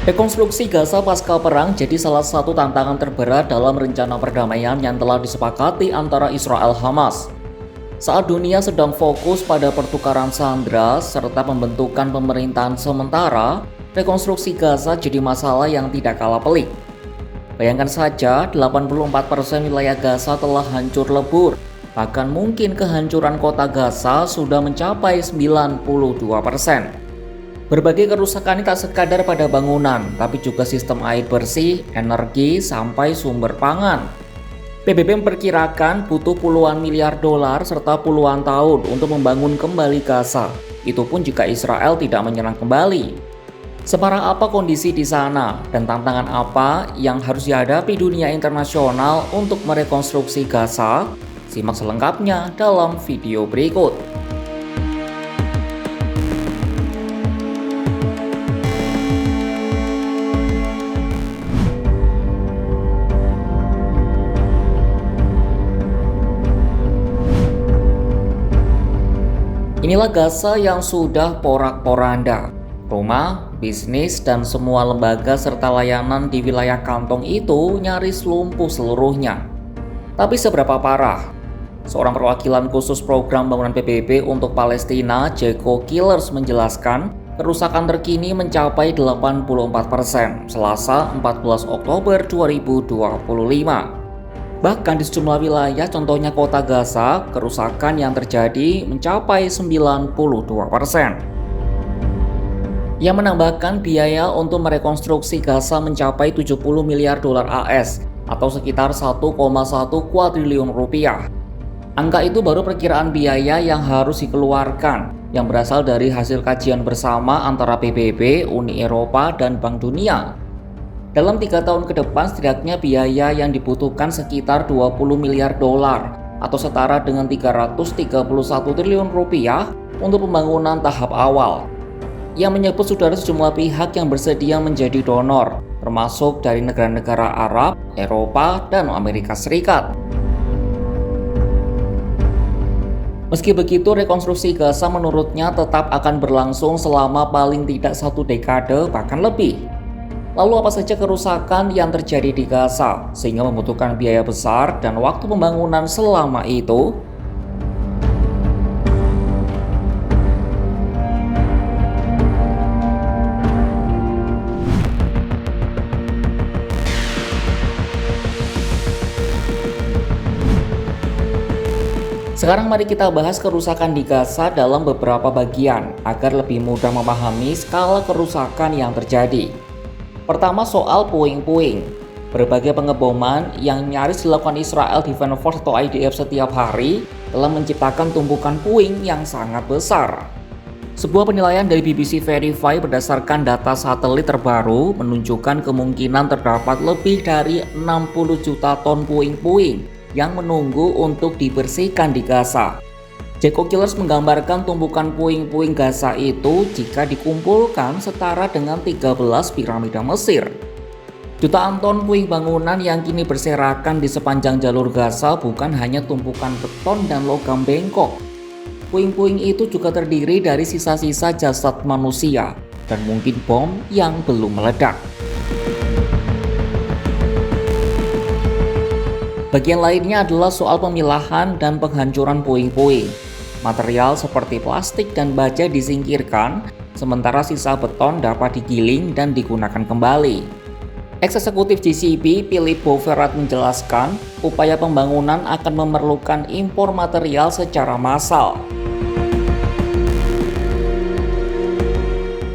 Rekonstruksi Gaza pasca perang jadi salah satu tantangan terberat dalam rencana perdamaian yang telah disepakati antara Israel Hamas. Saat dunia sedang fokus pada pertukaran sandera serta pembentukan pemerintahan sementara, rekonstruksi Gaza jadi masalah yang tidak kalah pelik. Bayangkan saja, 84% wilayah Gaza telah hancur lebur. Bahkan mungkin kehancuran kota Gaza sudah mencapai 92%. Berbagai kerusakan ini tak sekadar pada bangunan, tapi juga sistem air bersih, energi, sampai sumber pangan. PBB memperkirakan butuh puluhan miliar dolar serta puluhan tahun untuk membangun kembali Gaza. Itu pun jika Israel tidak menyerang kembali. Separah apa kondisi di sana dan tantangan apa yang harus dihadapi dunia internasional untuk merekonstruksi Gaza? Simak selengkapnya dalam video berikut. Inilah Gaza yang sudah porak-poranda. Rumah, bisnis, dan semua lembaga serta layanan di wilayah kantong itu nyaris lumpuh seluruhnya. Tapi seberapa parah? Seorang perwakilan khusus program bangunan PBB untuk Palestina, Jeko Killers, menjelaskan kerusakan terkini mencapai 84% Selasa 14 Oktober 2025. Bahkan di sejumlah wilayah, contohnya kota Gaza, kerusakan yang terjadi mencapai 92%. Ia menambahkan biaya untuk merekonstruksi Gaza mencapai 70 miliar dolar AS atau sekitar 1,1 kuadriliun rupiah. Angka itu baru perkiraan biaya yang harus dikeluarkan yang berasal dari hasil kajian bersama antara PBB, Uni Eropa, dan Bank Dunia. Dalam 3 tahun ke depan setidaknya biaya yang dibutuhkan sekitar 20 miliar dolar atau setara dengan 331 triliun rupiah untuk pembangunan tahap awal. Ia menyebut sudah ada sejumlah pihak yang bersedia menjadi donor, termasuk dari negara-negara Arab, Eropa, dan Amerika Serikat. Meski begitu, rekonstruksi Gaza menurutnya tetap akan berlangsung selama paling tidak 1 dekade bahkan lebih. Lalu apa saja kerusakan yang terjadi di Gaza sehingga membutuhkan biaya besar dan waktu pembangunan selama itu? Sekarang mari kita bahas kerusakan di Gaza dalam beberapa bagian agar lebih mudah memahami skala kerusakan yang terjadi. Pertama, soal puing-puing. Berbagai pengeboman yang nyaris dilakukan Israel Defense Force atau IDF setiap hari telah menciptakan tumpukan puing yang sangat besar. Sebuah penilaian dari BBC Verify berdasarkan data satelit terbaru menunjukkan kemungkinan terdapat lebih dari 60 juta ton puing-puing yang menunggu untuk dibersihkan di Gaza. Jeko Killers menggambarkan tumpukan puing-puing Gaza itu jika dikumpulkan setara dengan 13 piramida Mesir. Jutaan ton puing bangunan yang kini berserakan di sepanjang jalur Gaza bukan hanya tumpukan beton dan logam bengkok. Puing-puing itu juga terdiri dari sisa-sisa jasad manusia dan mungkin bom yang belum meledak. Bagian lainnya adalah soal pemilahan dan penghancuran puing-puing. Material seperti plastik dan baja disingkirkan, sementara sisa beton dapat digiling dan digunakan kembali. Eksekutif GCP Philip Boverat menjelaskan, upaya pembangunan akan memerlukan impor material secara massal.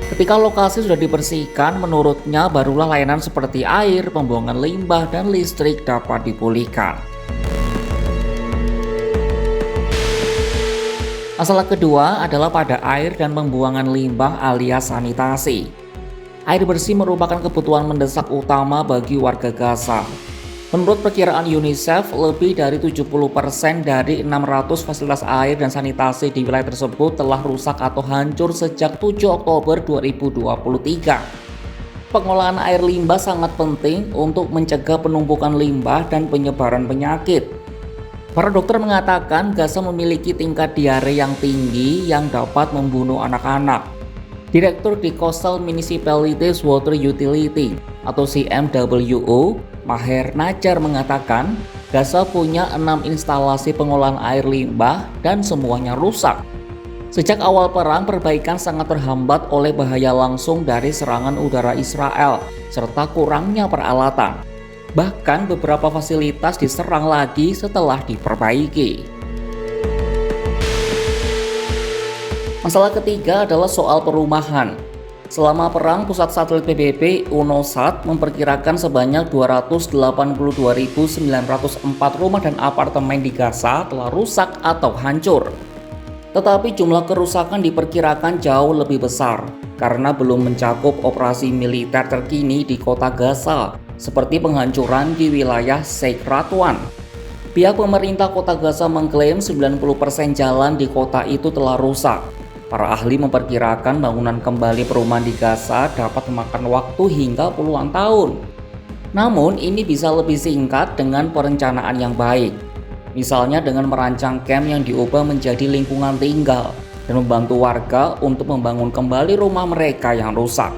Ketika lokasi sudah dibersihkan, menurutnya barulah layanan seperti air, pembuangan limbah, dan listrik dapat dipulihkan. Masalah kedua adalah pada air dan pembuangan limbah alias sanitasi. Air bersih merupakan kebutuhan mendesak utama bagi warga Gaza. Menurut perkiraan UNICEF, lebih dari 70% dari 600 fasilitas air dan sanitasi di wilayah tersebut telah rusak atau hancur sejak 7 Oktober 2023. Pengolahan air limbah sangat penting untuk mencegah penumpukan limbah dan penyebaran penyakit. Para dokter mengatakan Gaza memiliki tingkat diare yang tinggi yang dapat membunuh anak-anak. Direktur di Coastal Municipalities Water Utility atau CMWU, Maher Najar mengatakan, Gaza punya 6 instalasi pengolahan air limbah dan semuanya rusak. Sejak awal perang, perbaikan sangat terhambat oleh bahaya langsung dari serangan udara Israel serta kurangnya peralatan. Bahkan beberapa fasilitas diserang lagi setelah diperbaiki. Masalah ketiga adalah soal perumahan. Selama perang, pusat satelit PBB UNOSAT memperkirakan sebanyak 282.904 rumah dan apartemen di Gaza telah rusak atau hancur. Tetapi jumlah kerusakan diperkirakan jauh lebih besar karena belum mencakup operasi militer terkini di kota Gaza, seperti penghancuran di wilayah Sheikh Radwan. Pihak pemerintah kota Gaza mengklaim 90% jalan di kota itu telah rusak. Para ahli memperkirakan bangunan kembali perumahan di Gaza dapat memakan waktu hingga puluhan tahun. Namun ini bisa lebih singkat dengan perencanaan yang baik. Misalnya dengan merancang kamp yang diubah menjadi lingkungan tinggal dan membantu warga untuk membangun kembali rumah mereka yang rusak.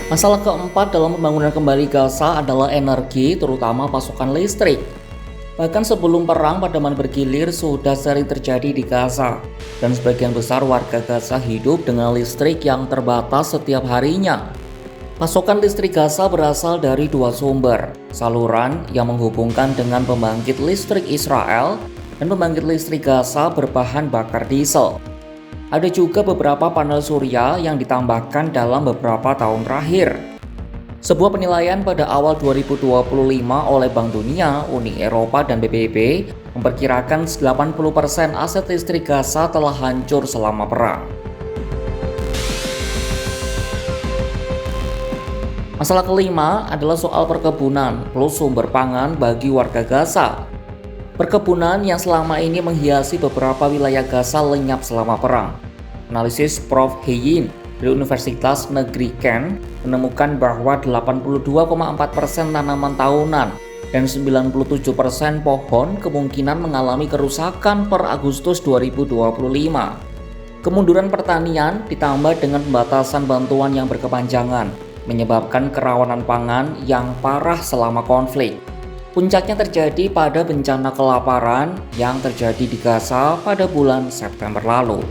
Masalah keempat dalam pembangunan kembali Gaza adalah energi, terutama pasokan listrik. Bahkan sebelum perang, padaman bergilir sudah sering terjadi di Gaza, dan sebagian besar warga Gaza hidup dengan listrik yang terbatas setiap harinya. Pasokan listrik Gaza berasal dari dua sumber, saluran yang menghubungkan dengan pembangkit listrik Israel dan pembangkit listrik Gaza berbahan bakar diesel. Ada juga beberapa panel surya yang ditambahkan dalam beberapa tahun terakhir. Sebuah penilaian pada awal 2025 oleh Bank Dunia, Uni Eropa, dan PBB memperkirakan 80% aset listrik Gaza telah hancur selama perang. Masalah kelima adalah soal perkebunan plus sumber pangan bagi warga Gaza. Perkebunan yang selama ini menghiasi beberapa wilayah Gaza lenyap selama perang. Analisis Prof. Heyin dari Universitas Negeri Kent menemukan bahwa 82,4% tanaman tahunan dan 97% pohon kemungkinan mengalami kerusakan per Agustus 2025. Kemunduran pertanian ditambah dengan pembatasan bantuan yang berkepanjangan menyebabkan kerawanan pangan yang parah selama konflik. Puncaknya terjadi pada bencana kelaparan yang terjadi di Gaza pada bulan September lalu.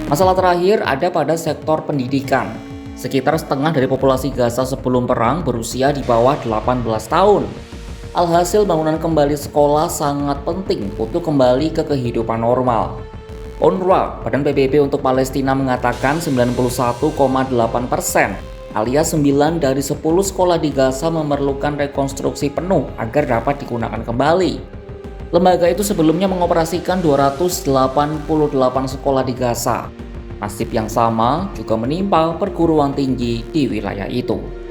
Masalah terakhir ada pada sektor pendidikan. Sekitar setengah dari populasi Gaza sebelum perang berusia di bawah 18 tahun. Alhasil bangunan kembali sekolah sangat penting untuk kembali ke kehidupan normal. UNRWA, Badan PBB untuk Palestina, mengatakan 91,8% alias 9 dari 10 sekolah di Gaza memerlukan rekonstruksi penuh agar dapat digunakan kembali. Lembaga itu sebelumnya mengoperasikan 288 sekolah di Gaza. Nasib yang sama juga menimpa perguruan tinggi di wilayah itu.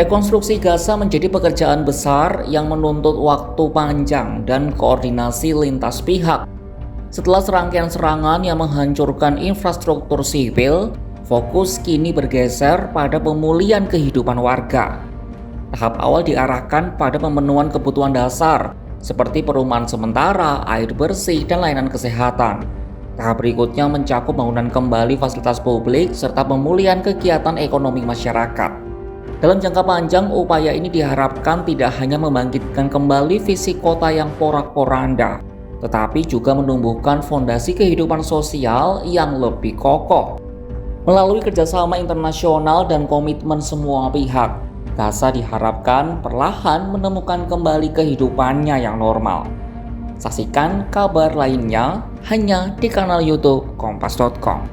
Rekonstruksi Gaza menjadi pekerjaan besar yang menuntut waktu panjang dan koordinasi lintas pihak. Setelah serangkaian serangan yang menghancurkan infrastruktur sipil, fokus kini bergeser pada pemulihan kehidupan warga. Tahap awal diarahkan pada pemenuhan kebutuhan dasar, seperti perumahan sementara, air bersih, dan layanan kesehatan. Tahap berikutnya mencakup bangunan kembali fasilitas publik serta pemulihan kegiatan ekonomi masyarakat. Dalam jangka panjang, upaya ini diharapkan tidak hanya membangkitkan kembali fisik kota yang porak-poranda, tetapi juga menumbuhkan fondasi kehidupan sosial yang lebih kokoh. Melalui kerjasama internasional dan komitmen semua pihak, Gaza diharapkan perlahan menemukan kembali kehidupannya yang normal. Saksikan kabar lainnya hanya di kanal YouTube Kompas.com.